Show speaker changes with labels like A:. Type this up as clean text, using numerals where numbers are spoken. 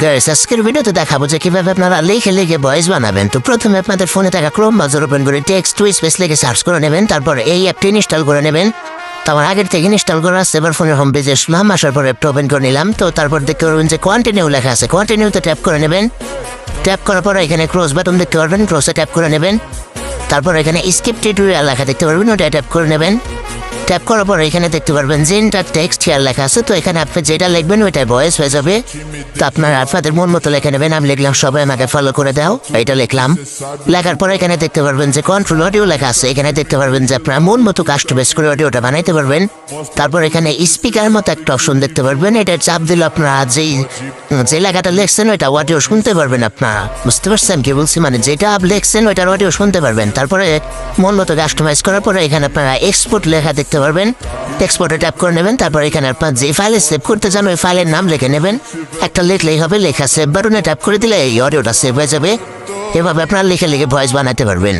A: Guys আজকের ভিডিওতে দেখাবো যে কিভাবে আপনারা লিখে লিখে ভয়েস বানাবেন। তো প্রথমে আপনাদের ফোনে থাকা ক্রোম ব্রাউজার ওপেন করে টেক্সট টু স্পেস লিখে সার্চ করে নেবেন। তারপর এই অ্যাপটি ইনস্টল করে নেবেন। তো আমার আগের থেকে ইনস্টল করা আছে, এবার ফোনের হোম পেজে আসলাম, আসার পর অ্যাপটা ওপেন করে নিলাম। তো তারপর দেখতে পারবেন যে কন্টিনিউ লেখা আছে, কন্টিনিউতে ট্যাপ করে নেবেন। ট্যাপ করার পর এখানে ক্রস বাটন দেখতে পারবেন, ক্রসে ট্যাপ করে নেবেন। তারপর এখানে স্কিপ টিউটোরিয়াল লেখা দেখতে পারবেন, ওটা ট্যাপ করে নেবেন। ট্যাপ করার পর এখানে দেখতে পারবেন যে ইন্টার টেক্সট হিয়ার লেখা আছে। তো এখানে আপনি যেটা লিখবেন ওইটাই ভয়েস হয়ে যাবে। তো আপনাদের মন মতো লিখে নেবেন। আমি লিখলাম সবাই আমাকে ফলো করে দাও, এটা লিখলাম। লেখার পর এখানে দেখতে পারবেন যে কন্ট্রোল অডিও লেখা আছে, এখানে দেখতে পারবেন যে আপনার মন মতো কাস্টমাইজ করে অডিওটা বানাইতে পারবেন। তারপর এখানে স্পিকার মতো একটা অপশন দেখতে পারবেন, এটা চাপ দিলে আপনারা যে লেখাটা লিখছেন ওইটা অডিও শুনতে পারবেন। আপনারা বুঝতে পারছেন কি বলছি, মানে যেটা আপনি লিখছেন ওইটার অডিও শুনতে পারবেন। তারপরে মন মতো কাস্টমাইজ করার পরে এখানে আপনারা এক্সপোর্ট লেখা দেখতে পারবেন, এক্সপোর্টে ট্যাপ করে নেবেন। তারপর এখানে আপনার যে ফাইলে সেভ করতে চান ওই ফাইলের নাম লিখে নেবেন, একটা লিখলেই হবে। লেখা সেভ বাটনে ট্যাপ করে দিলে এই অডিওটা সেভ হয়ে যাবে। এভাবে আপনারা লিখে লিখে ভয়েস বানাতে পারবেন।